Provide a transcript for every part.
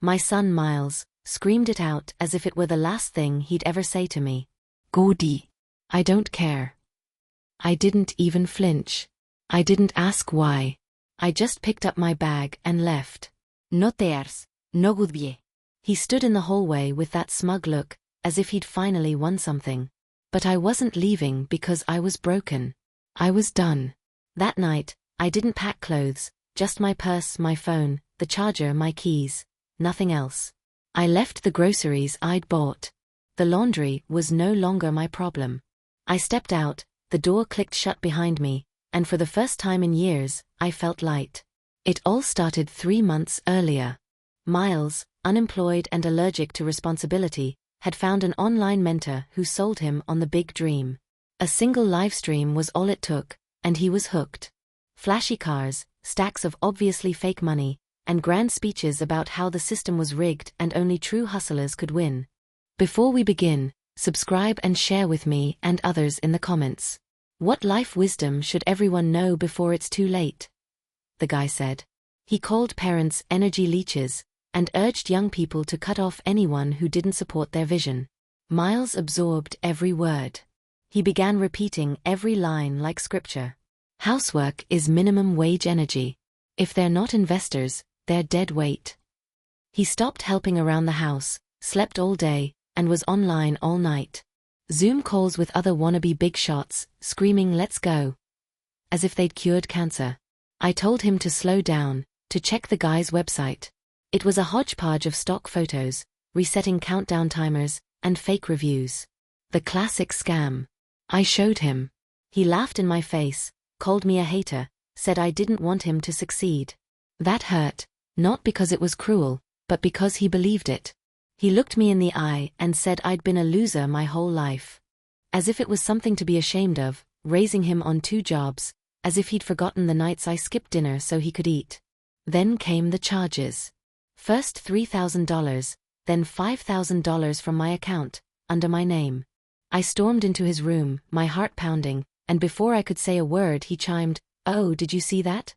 My son Miles screamed it out as if it were the last thing he'd ever say to me. Gordy. I don't care. I didn't even flinch. I didn't ask why. I just picked up my bag and left. No tears, no goodbye. He stood in the hallway with that smug look, as if he'd finally won something. But I wasn't leaving because I was broken. I was done. That night, I didn't pack clothes, just my purse, my phone, the charger, my keys. Nothing else. I left the groceries I'd bought. The laundry was no longer my problem. I stepped out, the door clicked shut behind me, and for the first time in years, I felt light. It all started 3 months earlier. Miles, unemployed and allergic to responsibility, had found an online mentor who sold him on the big dream. A single live stream was all it took, and he was hooked. Flashy cars, stacks of obviously fake money, and grand speeches about how the system was rigged and only true hustlers could win. Before we begin, subscribe and share with me and others in the comments. What life wisdom should everyone know before it's too late? The guy said. He called parents energy leeches, and urged young people to cut off anyone who didn't support their vision. Miles absorbed every word. He began repeating every line like scripture. Housework is minimum wage energy. If they're not investors, they're dead weight. He stopped helping around the house, slept all day, and was online all night. Zoom calls with other wannabe big shots, screaming let's go. As if they'd cured cancer. I told him to slow down, to check the guy's website. It was a hodgepodge of stock photos, resetting countdown timers, and fake reviews. The classic scam. I showed him. He laughed in my face, called me a hater, said I didn't want him to succeed. That hurt, not because it was cruel, but because he believed it. He looked me in the eye and said I'd been a loser my whole life. As if it was something to be ashamed of, raising him on 2 jobs, as if he'd forgotten the nights I skipped dinner so he could eat. Then came the charges. First $3,000, then $5,000 from my account, under my name. I stormed into his room, my heart pounding, and before I could say a word he chimed, "Oh, did you see that?"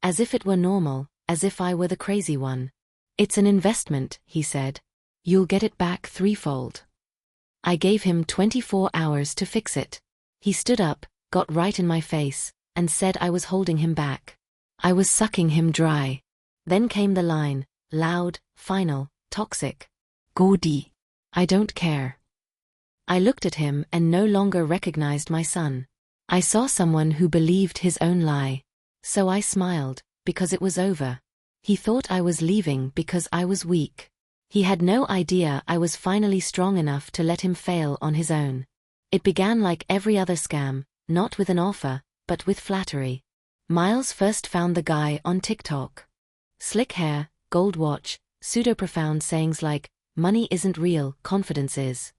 As if it were normal, as if I were the crazy one. "It's an investment," he said. "You'll get it back 3-fold." I gave him 24 hours to fix it. He stood up, got right in my face, and said I was holding him back. I was sucking him dry. Then came the line, loud, final, toxic. "Gordy. I don't care." I looked at him and no longer recognized my son. I saw someone who believed his own lie. So I smiled, because it was over. He thought I was leaving because I was weak. He had no idea I was finally strong enough to let him fail on his own. It began like every other scam, not with an offer, but with flattery. Miles first found the guy on TikTok. Slick hair, gold watch, pseudo-profound sayings like, "Money isn't real, confidence is."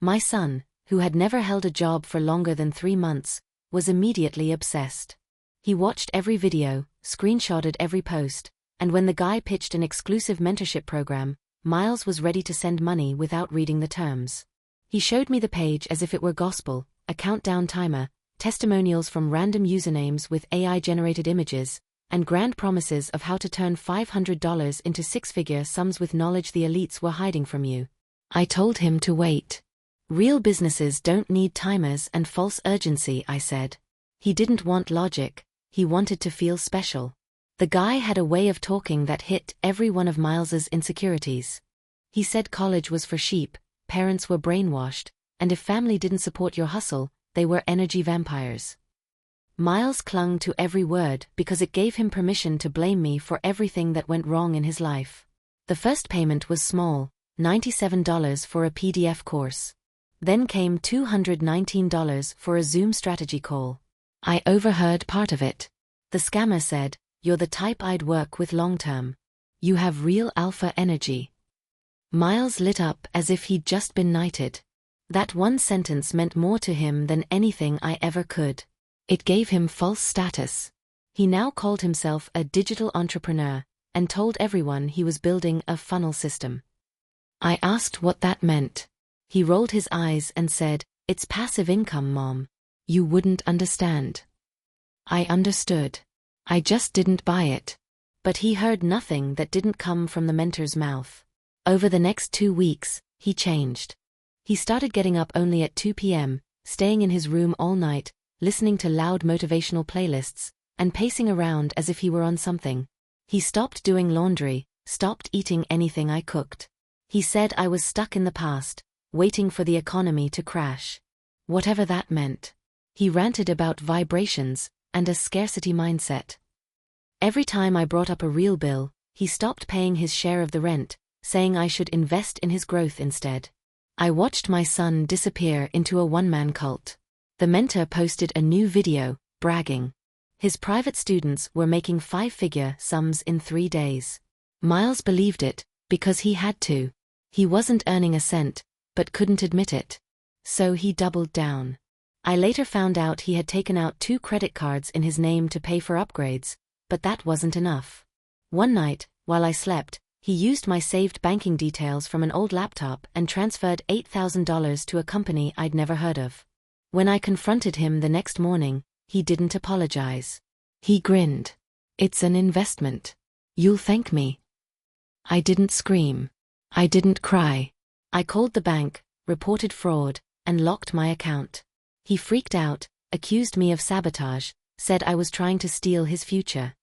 My son, who had never held a job for longer than 3 months, was immediately obsessed. He watched every video, screenshotted every post, and when the guy pitched an exclusive mentorship program, Miles was ready to send money without reading the terms. He showed me the page as if it were gospel, a countdown timer, testimonials from random usernames with AI-generated images, and grand promises of how to turn $500 into 6-figure sums with knowledge the elites were hiding from you. I told him to wait. Real businesses don't need timers and false urgency, I said. He didn't want logic, he wanted to feel special. The guy had a way of talking that hit every one of Miles's insecurities. He said college was for sheep, parents were brainwashed, and if family didn't support your hustle, they were energy vampires. Miles clung to every word because it gave him permission to blame me for everything that went wrong in his life. The first payment was small, $97 for a PDF course. Then came $219 for a Zoom strategy call. I overheard part of it. The scammer said, "You're the type I'd work with long-term. You have real alpha energy." Miles lit up as if he'd just been knighted. That one sentence meant more to him than anything I ever could. It gave him false status. He now called himself a digital entrepreneur, and told everyone he was building a funnel system. I asked what that meant. He rolled his eyes and said, "It's passive income, Mom. You wouldn't understand." I understood. I just didn't buy it. But he heard nothing that didn't come from the mentor's mouth. Over the next 2 weeks, he changed. He started getting up only at 2 p.m., staying in his room all night, listening to loud motivational playlists, and pacing around as if he were on something. He stopped doing laundry, stopped eating anything I cooked. He said I was stuck in the past, waiting for the economy to crash. Whatever that meant. He ranted about vibrations and a scarcity mindset. Every time I brought up a real bill, he stopped paying his share of the rent, saying I should invest in his growth instead. I watched my son disappear into a one-man cult. The mentor posted a new video, bragging. His private students were making 5-figure sums in 3 days. Miles believed it, because he had to. He wasn't earning a cent, but couldn't admit it. So he doubled down. I later found out he had taken out 2 credit cards in his name to pay for upgrades, but that wasn't enough. One night, while I slept, he used my saved banking details from an old laptop and transferred $8,000 to a company I'd never heard of. When I confronted him the next morning, he didn't apologize. He grinned. "It's an investment. You'll thank me." I didn't scream. I didn't cry. I called the bank, reported fraud, and locked my account. He freaked out, accused me of sabotage, said I was trying to steal his future.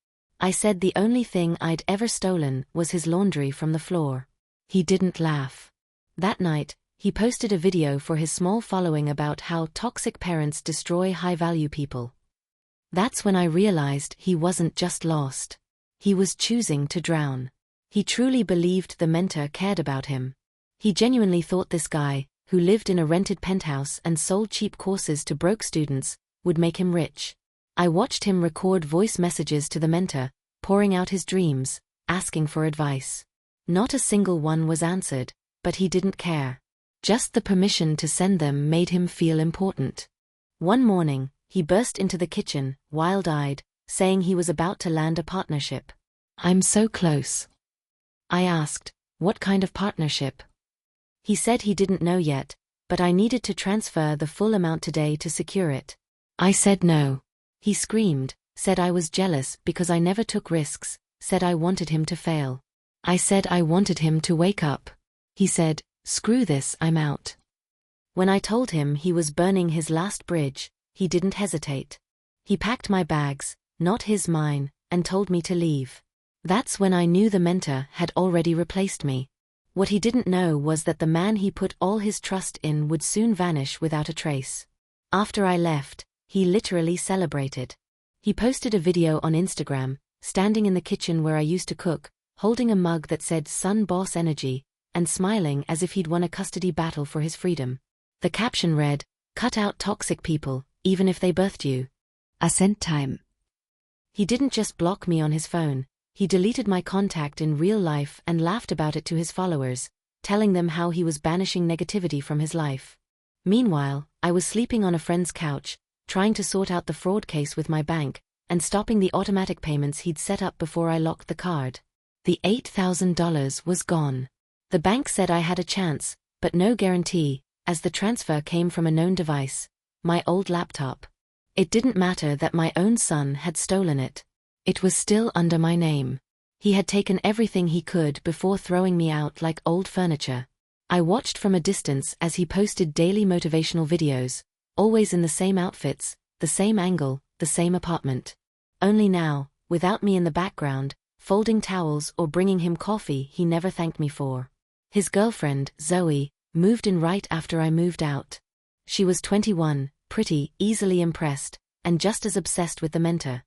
I said the only thing I'd ever stolen was his laundry from the floor. He didn't laugh. That night, he posted a video for his small following about how toxic parents destroy high-value people. That's when I realized he wasn't just lost. He was choosing to drown. He truly believed the mentor cared about him. He genuinely thought this guy, who lived in a rented penthouse and sold cheap courses to broke students, would make him rich. I watched him record voice messages to the mentor, pouring out his dreams, asking for advice. Not a single one was answered, but he didn't care. Just the permission to send them made him feel important. One morning, he burst into the kitchen, wild-eyed, saying he was about to land a partnership. "I'm so close." I asked, "What kind of partnership?" He said he didn't know yet, but I needed to transfer the full amount today to secure it. I said no. He screamed, said I was jealous because I never took risks, said I wanted him to fail. I said I wanted him to wake up. He said, "Screw this, I'm out." When I told him he was burning his last bridge, he didn't hesitate. He packed my bags, not his mine, and told me to leave. That's when I knew the mentor had already replaced me. What he didn't know was that the man he put all his trust in would soon vanish without a trace. After I left, he literally celebrated. He posted a video on Instagram, standing in the kitchen where I used to cook, holding a mug that said "Son Boss Energy," and smiling as if he'd won a custody battle for his freedom. The caption read, "Cut out toxic people, even if they birthed you. Ascent time." He didn't just block me on his phone, he deleted my contact in real life and laughed about it to his followers, telling them how he was banishing negativity from his life. Meanwhile, I was sleeping on a friend's couch, trying to sort out the fraud case with my bank, and stopping the automatic payments he'd set up before I locked the card. The $8,000 was gone. The bank said I had a chance, but no guarantee, as the transfer came from a known device, my old laptop. It didn't matter that my own son had stolen it. It was still under my name. He had taken everything he could before throwing me out like old furniture. I watched from a distance as he posted daily motivational videos, always in the same outfits, the same angle, the same apartment. Only now, without me in the background, folding towels or bringing him coffee he never thanked me for. His girlfriend, Zoe, moved in right after I moved out. She was 21, pretty, easily impressed, and just as obsessed with the mentor.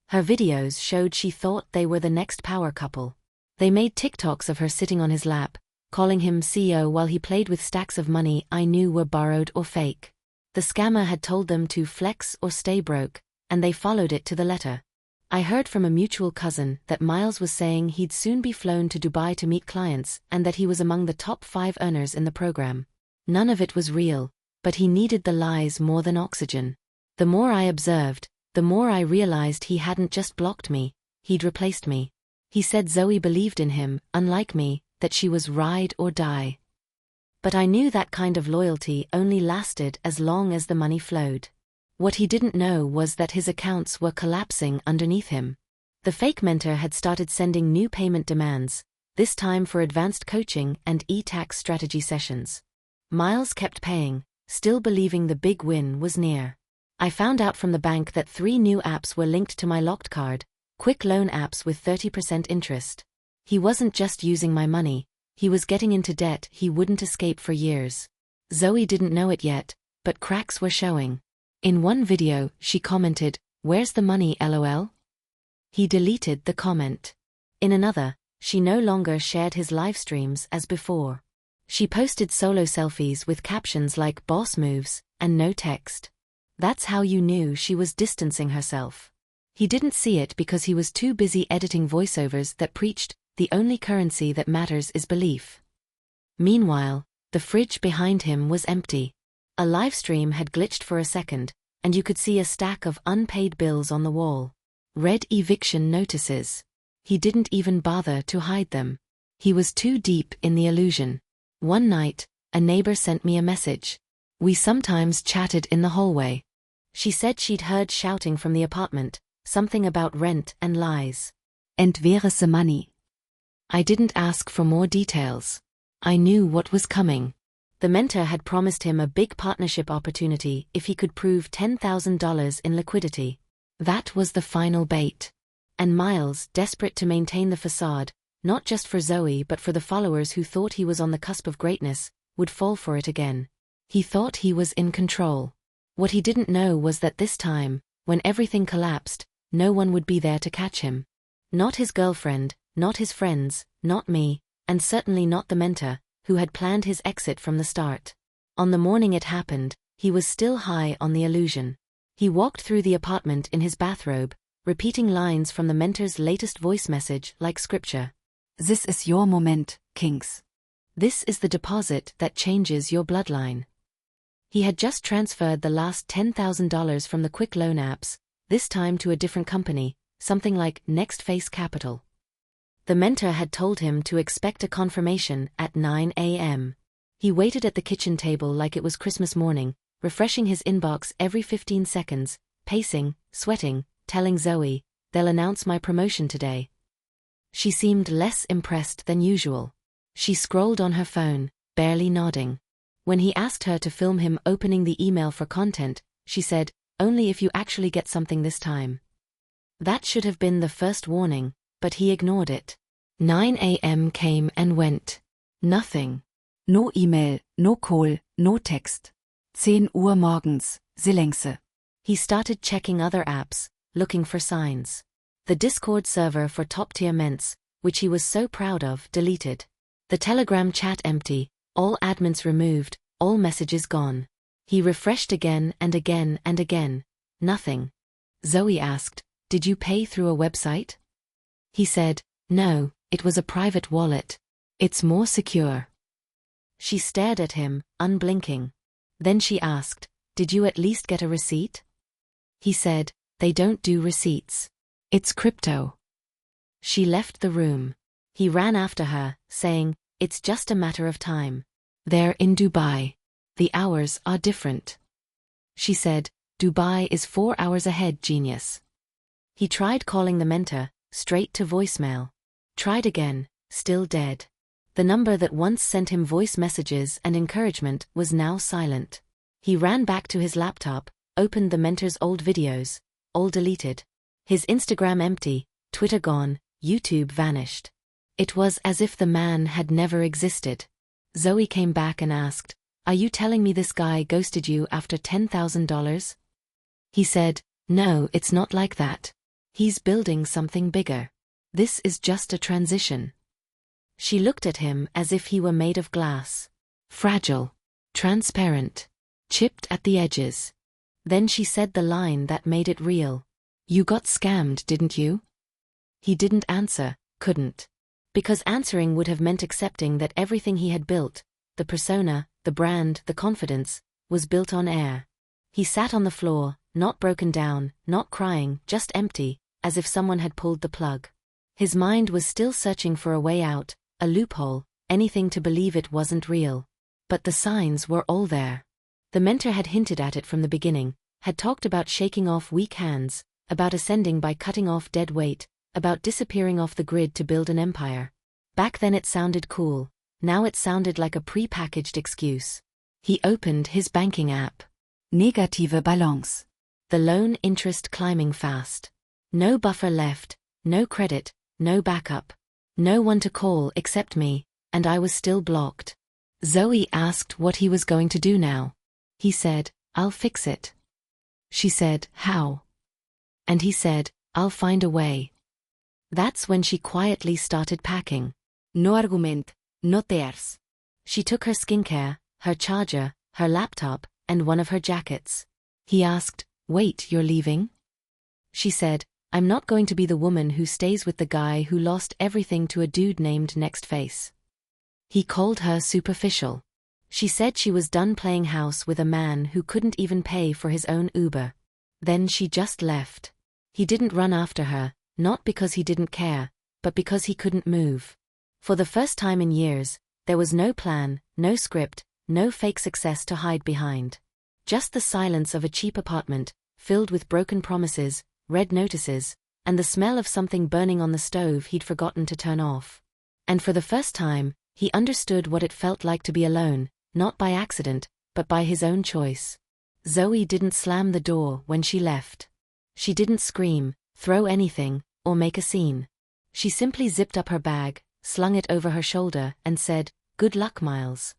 Her videos showed she thought they were the next power couple. They made TikToks of her sitting on his lap, calling him CEO while he played with stacks of money I knew were borrowed or fake. The scammer had told them to flex or stay broke, and they followed it to the letter. I heard from a mutual cousin that Miles was saying he'd soon be flown to Dubai to meet clients and that he was among the top 5 earners in the program. None of it was real, but he needed the lies more than oxygen. The more I observed, the more I realized he hadn't just blocked me, he'd replaced me. He said Zoe believed in him, unlike me, that she was ride or die. But I knew that kind of loyalty only lasted as long as the money flowed. What he didn't know was that his accounts were collapsing underneath him. The fake mentor had started sending new payment demands, this time for advanced coaching and e-tax strategy sessions. Miles kept paying, still believing the big win was near. I found out from the bank that 3 new apps were linked to my locked card, quick loan apps with 30% interest. He wasn't just using my money, he was getting into debt he wouldn't escape for years. Zoe didn't know it yet, but cracks were showing. In one video, she commented, "Where's the money, lol?" He deleted the comment. In another, she no longer shared his live streams as before. She posted solo selfies with captions like "boss moves" and no text. That's how you knew she was distancing herself. He didn't see it because he was too busy editing voiceovers that preached, "The only currency that matters is belief." Meanwhile, the fridge behind him was empty. A live stream had glitched for a second, and you could see a stack of unpaid bills on the wall. Red eviction notices. He didn't even bother to hide them. He was too deep in the illusion. One night, a neighbor sent me a message. We sometimes chatted in the hallway. She said she'd heard shouting from the apartment, something about rent and lies. "And where's the money?" I didn't ask for more details. I knew what was coming. The mentor had promised him a big partnership opportunity if he could prove $10,000 in liquidity. That was the final bait. And Miles, desperate to maintain the facade, not just for Zoe but for the followers who thought he was on the cusp of greatness, would fall for it again. He thought he was in control. What he didn't know was that this time, when everything collapsed, no one would be there to catch him. Not his girlfriend, not his friends, not me, and certainly not the mentor, who had planned his exit from the start. On the morning it happened, he was still high on the illusion. He walked through the apartment in his bathrobe, repeating lines from the mentor's latest voice message like scripture. "This is your moment, kings. This is the deposit that changes your bloodline." He had just transferred the last $10,000 from the quick loan apps, this time to a different company, something like Next Face Capital. The mentor had told him to expect a confirmation at 9 a.m. He waited at the kitchen table like it was Christmas morning, refreshing his inbox every 15 seconds, pacing, sweating, telling Zoe, "They'll announce my promotion today." She seemed less impressed than usual. She scrolled on her phone, barely nodding. When he asked her to film him opening the email for content, she said, "Only if you actually get something this time." That should have been the first warning, but he ignored it. 9 a.m. came and went. Nothing. No email, no call, no text. 10 Uhr morgens, Silence. He started checking other apps, looking for signs. The Discord server for top-tier ments, which he was so proud of, deleted. The Telegram chat empty, all admins removed, all messages gone. He refreshed again and again and again. Nothing. Zoe asked, "Did you pay through a website?" He said, "No, it was a private wallet. It's more secure." She stared at him, unblinking. Then she asked, "Did you at least get a receipt?" He said, "They don't do receipts. It's crypto." She left the room. He ran after her, saying, "It's just a matter of time. They're in Dubai. The hours are different." She said, "Dubai is 4 hours ahead, genius." He tried calling the mentor, straight to voicemail. Tried again, still dead. The number that once sent him voice messages and encouragement was now silent. He ran back to his laptop, opened the mentor's old videos, all deleted. His Instagram empty, Twitter gone, YouTube vanished. It was as if the man had never existed. Zoe came back and asked, "Are you telling me this guy ghosted you after $10,000? He said, "No, it's not like that. He's building something bigger. This is just a transition." She looked at him as if he were made of glass. Fragile. Transparent. Chipped at the edges. Then she said the line that made it real. "You got scammed, didn't you?" He didn't answer, couldn't. Because answering would have meant accepting that everything he had built, the persona, the brand, the confidence, was built on air. He sat on the floor, not broken down, not crying, just empty, as if someone had pulled the plug. His mind was still searching for a way out, a loophole, anything to believe it wasn't real. But the signs were all there. The mentor had hinted at it from the beginning, had talked about shaking off weak hands, about ascending by cutting off dead weight, about disappearing off the grid to build an empire. Back then it sounded cool, now it sounded like a pre-packaged excuse. He opened his banking app. Negative balance. The loan interest climbing fast. No buffer left, no credit, no backup. No one to call except me, and I was still blocked. Zoe asked what he was going to do now. He said, "I'll fix it." She said, "How?" And he said, "I'll find a way." That's when she quietly started packing. No argument, no tears. She took her skincare, her charger, her laptop, and one of her jackets. He asked, "Wait, you're leaving?" She said, "I'm not going to be the woman who stays with the guy who lost everything to a dude named Next Face." He called her superficial. She said she was done playing house with a man who couldn't even pay for his own Uber. Then she just left. He didn't run after her, not because he didn't care, but because he couldn't move. For the first time in years, there was no plan, no script, no fake success to hide behind. Just the silence of a cheap apartment, filled with broken promises, red notices, and the smell of something burning on the stove he'd forgotten to turn off. And for the first time, he understood what it felt like to be alone, not by accident, but by his own choice. Zoe didn't slam the door when she left. She didn't scream, throw anything, or make a scene. She simply zipped up her bag, slung it over her shoulder, and said, "Good luck, Miles."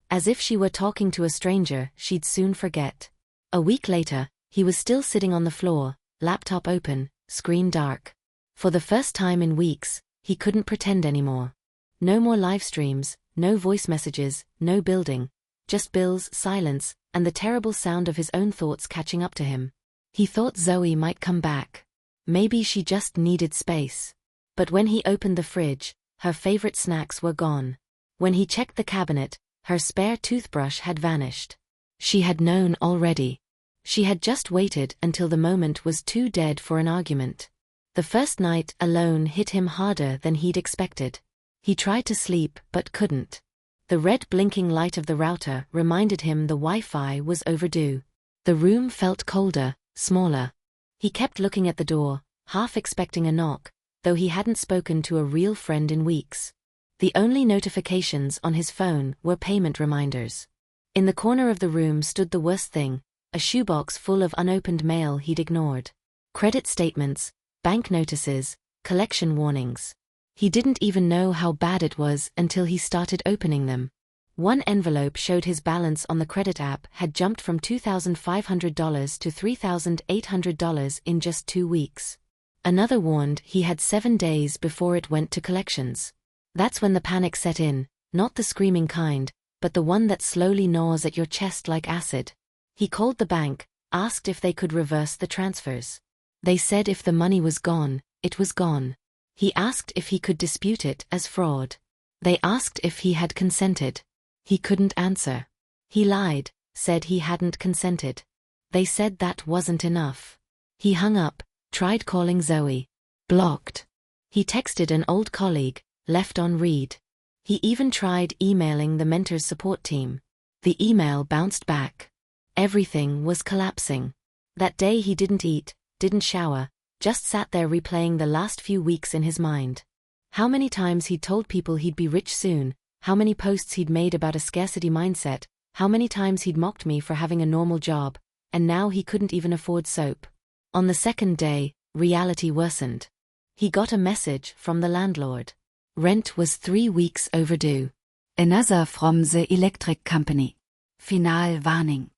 As if she were talking to a stranger she'd soon forget. A week later, he was still sitting on the floor, laptop open, screen dark. For the first time in weeks, he couldn't pretend anymore. No more live streams, no voice messages, no building. Just bills, silence, and the terrible sound of his own thoughts catching up to him. He thought Zoe might come back. Maybe she just needed space. But when he opened the fridge, her favorite snacks were gone. When he checked the cabinet, her spare toothbrush had vanished. She had known already. She had just waited until the moment was too dead for an argument. The first night alone hit him harder than he'd expected. He tried to sleep but couldn't. The red blinking light of the router reminded him the Wi-Fi was overdue. The room felt colder, smaller. He kept looking at the door, half expecting a knock, though he hadn't spoken to a real friend in weeks. The only notifications on his phone were payment reminders. In the corner of the room stood the worst thing, a shoebox full of unopened mail he'd ignored. Credit statements, bank notices, collection warnings. He didn't even know how bad it was until he started opening them. One envelope showed his balance on the credit app had jumped from $2,500 to $3,800 in just 2 weeks. Another warned he had 7 days before it went to collections. That's when the panic set in, not the screaming kind, but the one that slowly gnaws at your chest like acid. He called the bank, asked if they could reverse the transfers. They said if the money was gone, it was gone. He asked if he could dispute it as fraud. They asked if he had consented. He couldn't answer. He lied, said he hadn't consented. They said that wasn't enough. He hung up, tried calling Zoe. Blocked. He texted an old colleague, left on read. He even tried emailing the mentor's support team. The email bounced back. Everything was collapsing. That day he didn't eat, didn't shower, just sat there replaying the last few weeks in his mind. How many times he'd told people he'd be rich soon, how many posts he'd made about a scarcity mindset, how many times he'd mocked me for having a normal job, and now he couldn't even afford soap. On the second day, reality worsened. He got a message from the landlord. Rent was 3 weeks overdue. Another from the electric company. Final warning.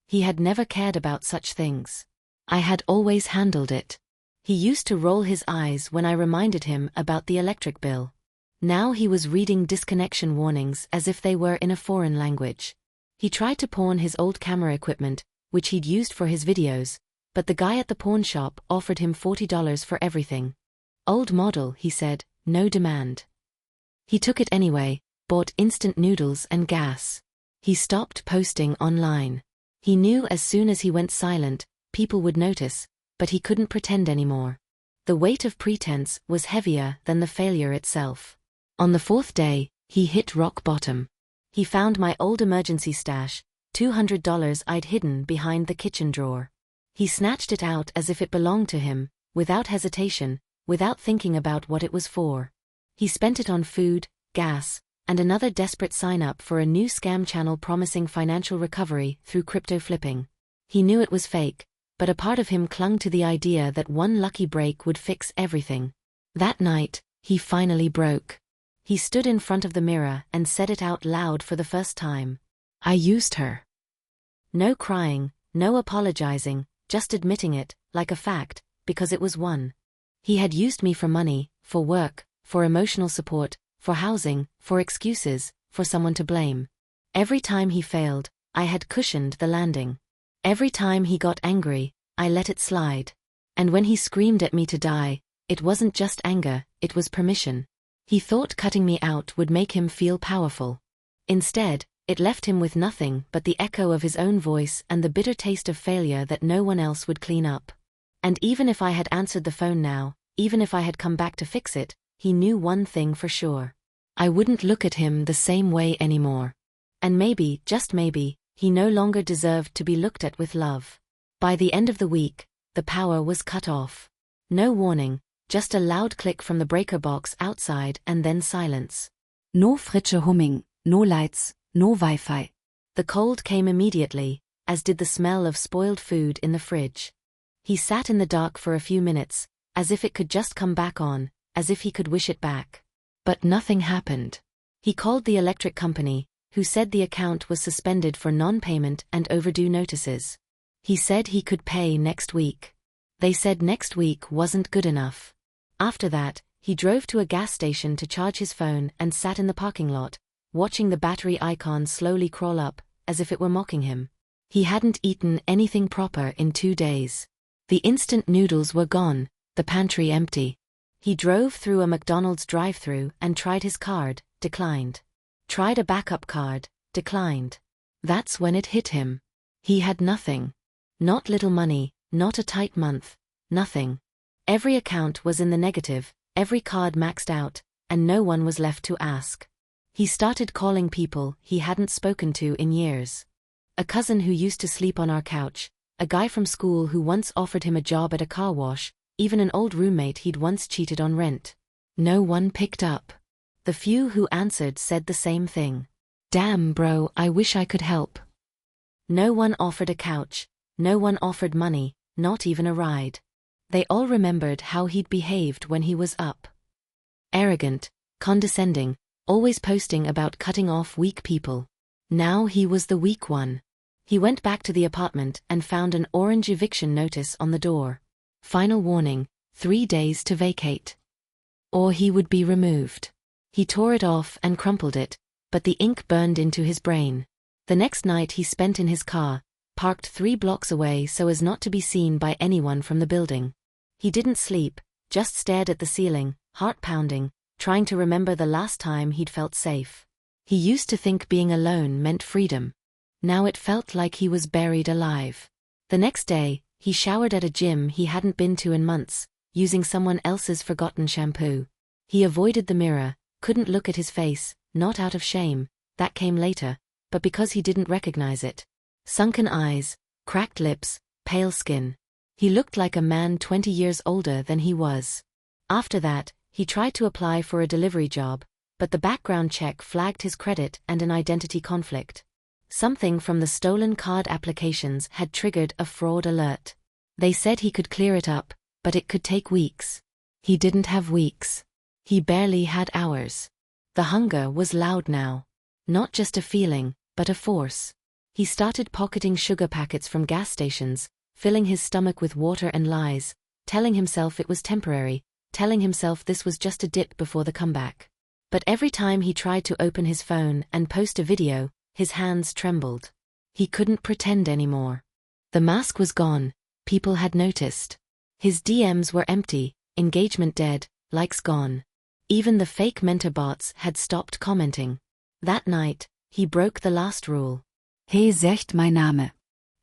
He had never cared about such things. I had always handled it. He used to roll his eyes when I reminded him about the electric bill. Now he was reading disconnection warnings as if they were in a foreign language. He tried to pawn his old camera equipment, which he'd used for his videos, but the guy at the pawn shop offered him $40 for everything. Old model, he said, no demand. He took it anyway, bought instant noodles and gas. He stopped posting online. He knew as soon as he went silent, people would notice, but he couldn't pretend anymore. The weight of pretense was heavier than the failure itself. On the 4th day, he hit rock bottom. He found my old emergency stash, $200 I'd hidden behind the kitchen drawer. He snatched it out as if it belonged to him, without hesitation, without thinking about what it was for. He spent it on food, gas, and another desperate sign-up for a new scam channel promising financial recovery through crypto flipping. He knew it was fake, but a part of him clung to the idea that one lucky break would fix everything. That night, he finally broke. He stood in front of the mirror and said it out loud for the first time. I used her. No crying, no apologizing, just admitting it, like a fact, because it was one. He had used me for money, for work, for emotional support, for housing, for excuses, for someone to blame. Every time he failed, I had cushioned the landing. Every time he got angry, I let it slide. And when he screamed at me to die, it wasn't just anger, it was permission. He thought cutting me out would make him feel powerful. Instead, it left him with nothing but the echo of his own voice and the bitter taste of failure that no one else would clean up. And even if I had answered the phone now, even if I had come back to fix it, he knew one thing for sure. I wouldn't look at him the same way anymore. And maybe, just maybe, he no longer deserved to be looked at with love. By the end of the week, the power was cut off. No warning, just a loud click from the breaker box outside and then silence. No Fritsche humming, no lights, no Wi-Fi. The cold came immediately, as did the smell of spoiled food in the fridge. He sat in the dark for a few minutes, as if it could just come back on, as if he could wish it back. But nothing happened. He called the electric company, who said the account was suspended for non-payment and overdue notices. He said he could pay next week. They said next week wasn't good enough. After that, he drove to a gas station to charge his phone and sat in the parking lot, watching the battery icon slowly crawl up, as if it were mocking him. He hadn't eaten anything proper in 2 days. The instant noodles were gone, the pantry empty. He drove through a McDonald's drive-thru and tried his card, declined. Tried a backup card, declined. That's when it hit him. He had nothing. Not little money, not a tight month, nothing. Every account was in the negative, every card maxed out, and no one was left to ask. He started calling people he hadn't spoken to in years. A cousin who used to sleep on our couch, a guy from school who once offered him a job at a car wash, even an old roommate he'd once cheated on rent. No one picked up. The few who answered said the same thing. Damn bro, I wish I could help. No one offered a couch, no one offered money, not even a ride. They all remembered how he'd behaved when he was up. Arrogant, condescending, always posting about cutting off weak people. Now he was the weak one. He went back to the apartment and found an orange eviction notice on the door. Final warning, 3 days to vacate. Or he would be removed. He tore it off and crumpled it, but the ink burned into his brain. The next night he spent in his car, parked 3 blocks away so as not to be seen by anyone from the building. He didn't sleep, just stared at the ceiling, heart pounding, trying to remember the last time he'd felt safe. He used to think being alone meant freedom. Now it felt like he was buried alive. The next day, he showered at a gym he hadn't been to in months, using someone else's forgotten shampoo. He avoided the mirror, couldn't look at his face, not out of shame, that came later, but because he didn't recognize it. Sunken eyes, cracked lips, pale skin. He looked like a man 20 years older than he was. After that, he tried to apply for a delivery job, but the background check flagged his credit and an identity conflict. Something from the stolen card applications had triggered a fraud alert. They said he could clear it up, but it could take weeks. He didn't have weeks. He barely had hours. The hunger was loud now. Not just a feeling, but a force. He started pocketing sugar packets from gas stations, filling his stomach with water and lies, telling himself it was temporary, telling himself this was just a dip before the comeback. But every time he tried to open his phone and post a video, his hands trembled. He couldn't pretend anymore. The mask was gone, people had noticed. His DMs were empty, engagement dead, likes gone. Even the fake mentor bots had stopped commenting. That night, he broke the last rule. He zegt mein Name.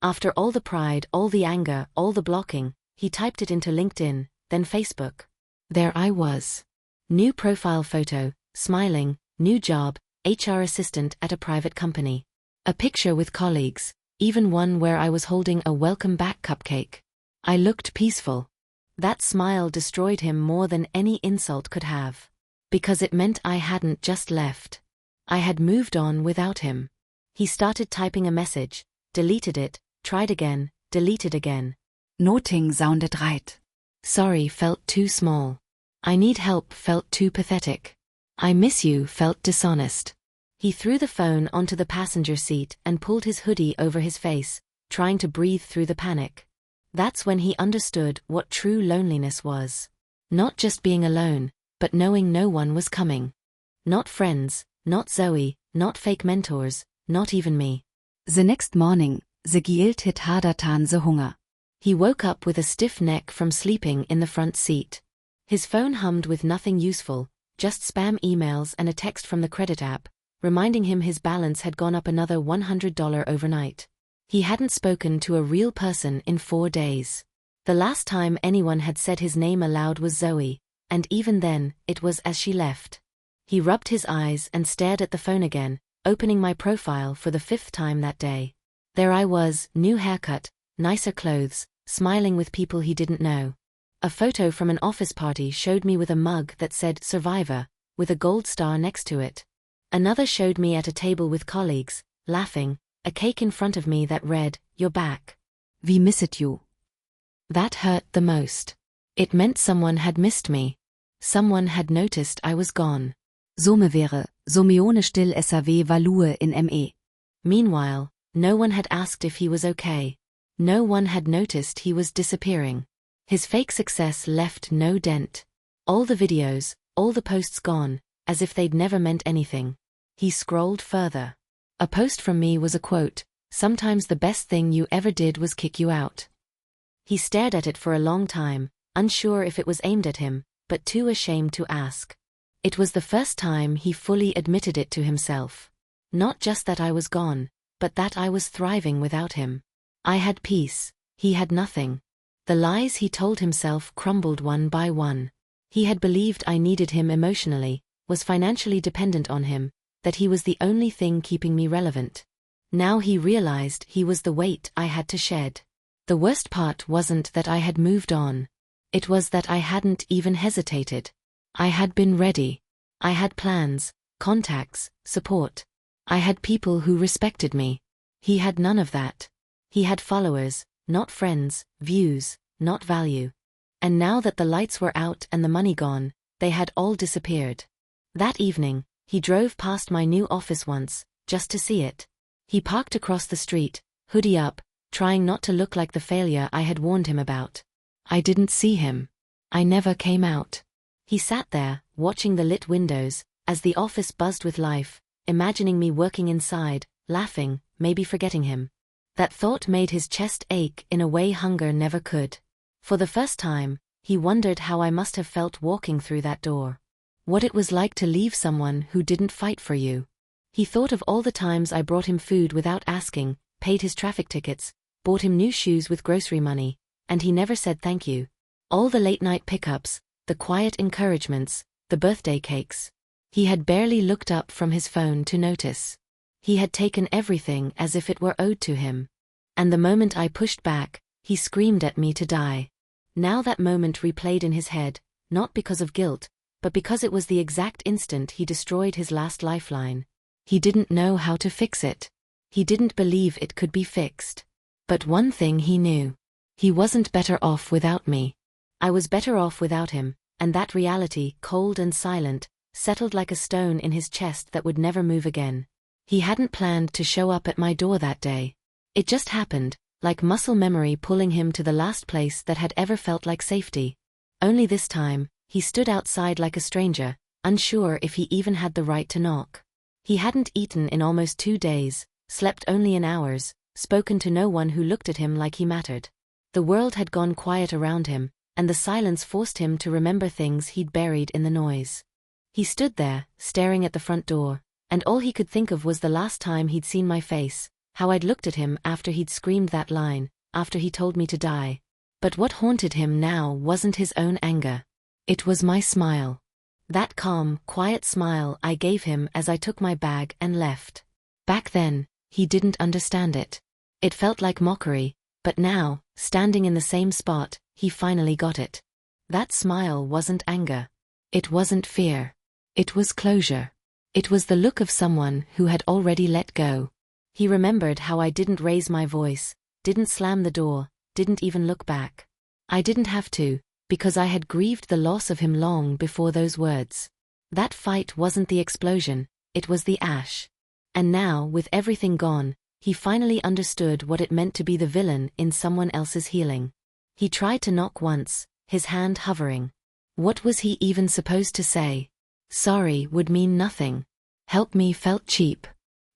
After all the pride, all the anger, all the blocking, he typed it into LinkedIn, then Facebook. There I was. New profile photo, smiling, new job, HR assistant at a private company. A picture with colleagues, even one where I was holding a welcome back cupcake. I looked peaceful. That smile destroyed him more than any insult could have. Because it meant I hadn't just left. I had moved on without him. He started typing a message, deleted it, tried again, deleted again. Noting sounded right. Sorry felt too small. I need help felt too pathetic. I miss you felt dishonest. He threw the phone onto the passenger seat and pulled his hoodie over his face, trying to breathe through the panic. That's when he understood what true loneliness was. Not just being alone, but knowing no one was coming. Not friends, not Zoe, not fake mentors, not even me. The next morning, the guilt hit harder than the hunger. He woke up with a stiff neck from sleeping in the front seat. His phone hummed with nothing useful, just spam emails and a text from the credit app, reminding him his balance had gone up another $100 overnight. He hadn't spoken to a real person in 4 days. The last time anyone had said his name aloud was Zoe, and even then, it was as she left. He rubbed his eyes and stared at the phone again, opening my profile for the 5th time that day. There I was, new haircut, nicer clothes, smiling with people he didn't know. A photo from an office party showed me with a mug that said Survivor, with a gold star next to it. Another showed me at a table with colleagues, laughing, a cake in front of me that read, "You're back. We missed you." That hurt the most. It meant someone had missed me. Someone had noticed I was gone. Some wäre, Somione still SAW Value in ME. Meanwhile, no one had asked if he was okay. No one had noticed he was disappearing. His fake success left no dent. All the videos, all the posts gone, as if they'd never meant anything. He scrolled further. A post from me was a quote, "Sometimes the best thing you ever did was kick you out." He stared at it for a long time, unsure if it was aimed at him, but too ashamed to ask. It was the first time he fully admitted it to himself. Not just that I was gone, but that I was thriving without him. I had peace, he had nothing. The lies he told himself crumbled one by one. He had believed I needed him emotionally, was financially dependent on him, that he was the only thing keeping me relevant. Now he realized he was the weight I had to shed. The worst part wasn't that I had moved on. It was that I hadn't even hesitated. I had been ready. I had plans, contacts, support. I had people who respected me. He had none of that. He had followers, not friends, views, not value. And now that the lights were out and the money gone, they had all disappeared. That evening, he drove past my new office once, just to see it. He parked across the street, hoodie up, trying not to look like the failure I had warned him about. I didn't see him. I never came out. He sat there, watching the lit windows, as the office buzzed with life, imagining me working inside, laughing, maybe forgetting him. That thought made his chest ache in a way hunger never could. For the first time, he wondered how I must have felt walking through that door. What it was like to leave someone who didn't fight for you. He thought of all the times I brought him food without asking, paid his traffic tickets, bought him new shoes with grocery money, and he never said thank you. All the late-night pickups, the quiet encouragements, the birthday cakes. He had barely looked up from his phone to notice. He had taken everything as if it were owed to him. And the moment I pushed back, he screamed at me to die. Now that moment replayed in his head, not because of guilt, but because it was the exact instant he destroyed his last lifeline. He didn't know how to fix it. He didn't believe it could be fixed. But one thing he knew. He wasn't better off without me. I was better off without him, and that reality, cold and silent, settled like a stone in his chest that would never move again. He hadn't planned to show up at my door that day. It just happened, like muscle memory pulling him to the last place that had ever felt like safety. Only this time, he stood outside like a stranger, unsure if he even had the right to knock. He hadn't eaten in almost 2 days, slept only in hours, spoken to no one who looked at him like he mattered. The world had gone quiet around him, and the silence forced him to remember things he'd buried in the noise. He stood there, staring at the front door, and all he could think of was the last time he'd seen my face, how I'd looked at him after he'd screamed that line, after he told me to die. But what haunted him now wasn't his own anger. It was my smile. That calm, quiet smile I gave him as I took my bag and left. Back then, he didn't understand it. It felt like mockery, but now, standing in the same spot, he finally got it. That smile wasn't anger. It wasn't fear. It was closure. It was the look of someone who had already let go. He remembered how I didn't raise my voice, didn't slam the door, didn't even look back. I didn't have to, because I had grieved the loss of him long before those words. That fight wasn't the explosion, it was the ash. And now, with everything gone, he finally understood what it meant to be the villain in someone else's healing. He tried to knock once, his hand hovering. What was he even supposed to say? Sorry would mean nothing. Help me felt cheap.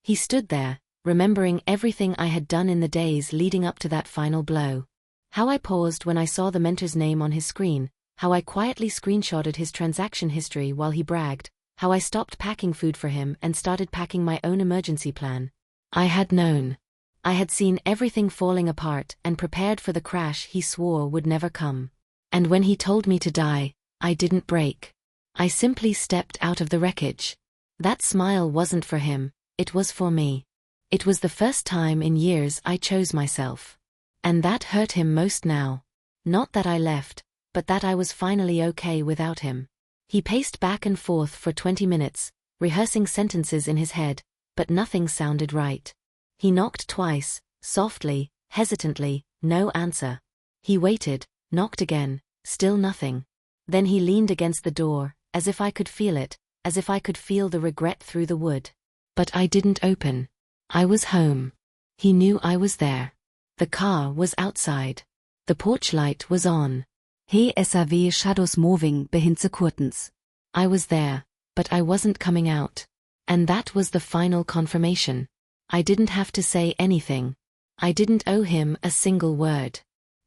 He stood there, remembering everything I had done in the days leading up to that final blow. How I paused when I saw the mentor's name on his screen, how I quietly screenshotted his transaction history while he bragged, how I stopped packing food for him and started packing my own emergency plan. I had known. I had seen everything falling apart and prepared for the crash he swore would never come. And when he told me to die, I didn't break. I simply stepped out of the wreckage. That smile wasn't for him, it was for me. It was the first time in years I chose myself. And that hurt him most now. Not that I left, but that I was finally okay without him. He paced back and forth for 20 minutes, rehearsing sentences in his head, but nothing sounded right. He knocked twice, softly, hesitantly, no answer. He waited, knocked again, still nothing. Then he leaned against the door, as if I could feel it, as if I could feel the regret through the wood. But I didn't open. I was home. He knew I was there. The car was outside. The porch light was on. He SAW Shadows moving behind the curtains. I was there, but I wasn't coming out. And that was the final confirmation. I didn't have to say anything. I didn't owe him a single word.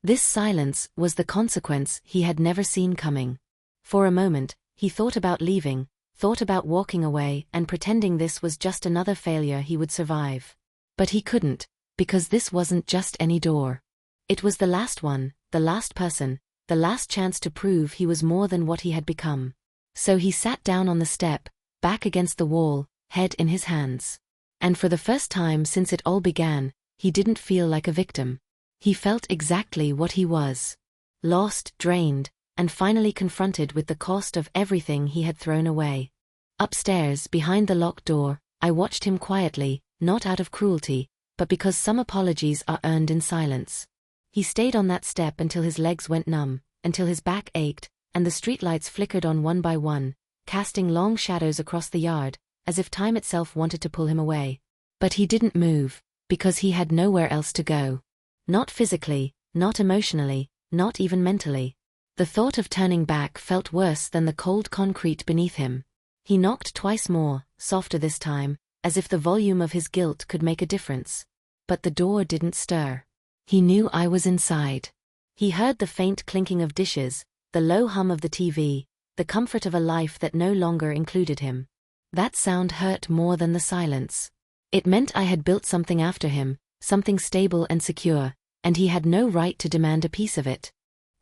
This silence was the consequence he had never seen coming. For a moment, he thought about leaving, thought about walking away and pretending this was just another failure he would survive. But he couldn't, because this wasn't just any door. It was the last one, the last person, the last chance to prove he was more than what he had become. So he sat down on the step, back against the wall, head in his hands. And for the first time since it all began, he didn't feel like a victim. He felt exactly what he was. Lost, drained, and finally confronted with the cost of everything he had thrown away. Upstairs, behind the locked door, I watched him quietly, not out of cruelty, but because some apologies are earned in silence. He stayed on that step until his legs went numb, until his back ached, and the streetlights flickered on one by one, casting long shadows across the yard, as if time itself wanted to pull him away. But he didn't move, because he had nowhere else to go. Not physically, not emotionally, not even mentally. The thought of turning back felt worse than the cold concrete beneath him. He knocked twice more, softer this time, as if the volume of his guilt could make a difference. But the door didn't stir. He knew I was inside. He heard the faint clinking of dishes, the low hum of the TV, the comfort of a life that no longer included him. That sound hurt more than the silence. It meant I had built something after him, something stable and secure, and he had no right to demand a piece of it.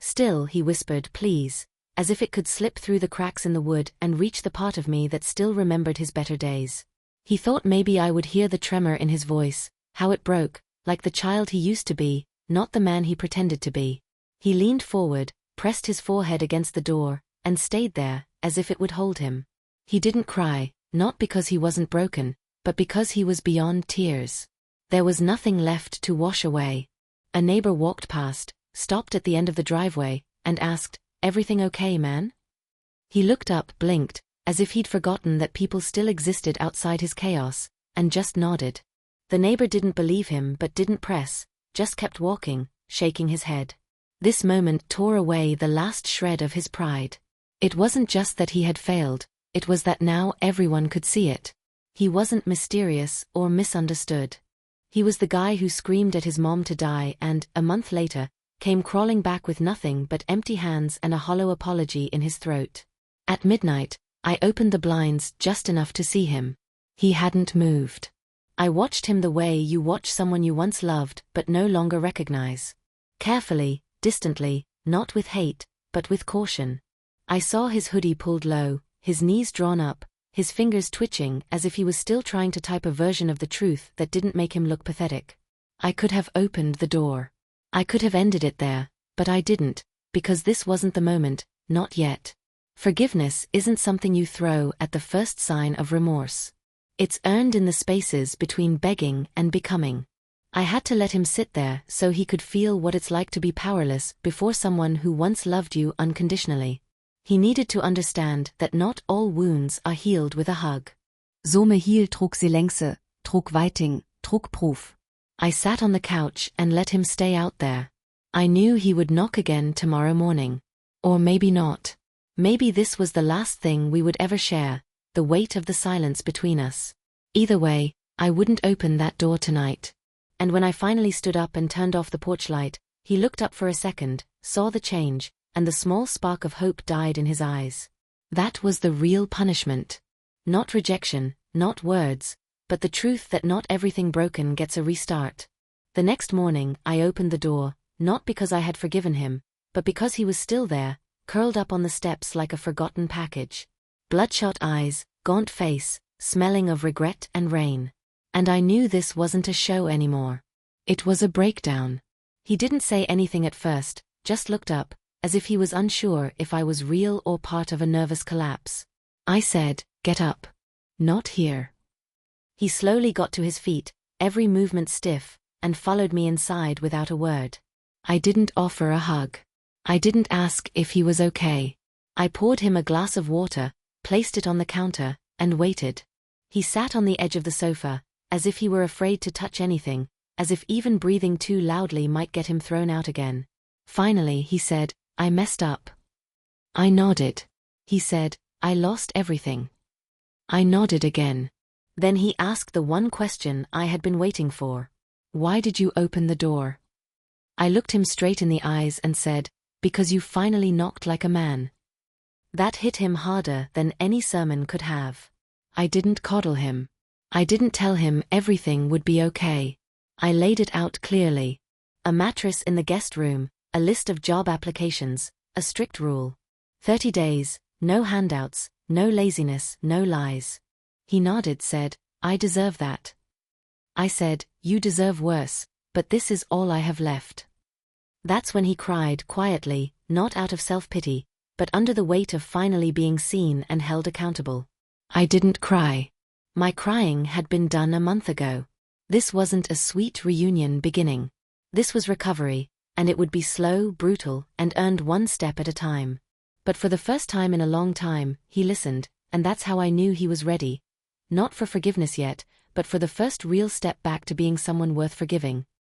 Still, he whispered, please, as if it could slip through the cracks in the wood and reach the part of me that still remembered his better days. He thought maybe I would hear the tremor in his voice, how it broke, like the child he used to be, not the man he pretended to be. He leaned forward, pressed his forehead against the door, and stayed there, as if it would hold him. He didn't cry, not because he wasn't broken, but because he was beyond tears. There was nothing left to wash away. A neighbor walked past, stopped at the end of the driveway, and asked, "Everything okay, man?" He looked up, blinked, as if he'd forgotten that people still existed outside his chaos, and just nodded. The neighbor didn't believe him but didn't press, just kept walking, shaking his head. This moment tore away the last shred of his pride. It wasn't just that he had failed, it was that now everyone could see it. He wasn't mysterious or misunderstood. He was the guy who screamed at his mom to die and, a month later, came crawling back with nothing but empty hands and a hollow apology in his throat. At midnight, I opened the blinds just enough to see him. He hadn't moved. I watched him the way you watch someone you once loved but no longer recognize. Carefully, distantly, not with hate, but with caution. I saw his hoodie pulled low, his knees drawn up, his fingers twitching as if he was still trying to type a version of the truth that didn't make him look pathetic. I could have opened the door. I could have ended it there, but I didn't, because this wasn't the moment, Not yet. Forgiveness isn't something you throw at the first sign of remorse. It's earned in the spaces between begging and becoming. I had to let him sit there so he could feel what it's like to be powerless before someone who once loved you unconditionally. He needed to understand that not all wounds are healed with a hug. Some heal trug sie längse, trug Whiting, trug proof. I sat on the couch and let him stay out there. I knew he would knock again tomorrow morning. Or maybe not. Maybe this was the last thing we would ever share, the weight of the silence between us. Either way, I wouldn't open that door tonight. And when I finally stood up and turned off the porch light, he looked up for a second, saw the change, and the small spark of hope died in his eyes. That was the real punishment. Not rejection, not words, but the truth that not everything broken gets a restart. The next morning, I opened the door, not because I had forgiven him, but because he was still there, curled up on the steps like a forgotten package. Bloodshot eyes, gaunt face, smelling of regret and rain. And I knew this wasn't a show anymore. It was a breakdown. He didn't say anything at first, just looked up, as if he was unsure if I was real or part of a nervous collapse. I said, "Get up." "Not here." He slowly got to his feet, every movement stiff, and followed me inside without a word. I didn't offer a hug. I didn't ask if he was okay. I poured him a glass of water, placed it on the counter, and waited. He sat on the edge of the sofa, as if he were afraid to touch anything, as if even breathing too loudly might get him thrown out again. Finally he said, "I messed up." I nodded. He said, "I lost everything." I nodded again. Then he asked the one question I had been waiting for. "Why did you open the door?" I looked him straight in the eyes and said, "Because you finally knocked like a man." That hit him harder than any sermon could have. I didn't coddle him. I didn't tell him everything would be okay. I laid it out clearly. A mattress in the guest room, a list of job applications, a strict rule. 30 days, no handouts, no laziness, no lies. He nodded, said, "I deserve that." I said, "You deserve worse, but this is all I have left." That's when he cried quietly, not out of self-pity, but under the weight of finally being seen and held accountable. I didn't cry. My crying had been done a month ago. This wasn't a sweet reunion beginning. This was recovery, and it would be slow, brutal, and earned one step at a time. But for the first time in a long time, he listened, and that's how I knew he was ready. Not for forgiveness yet, but for the first real step back to being someone worth forgiving.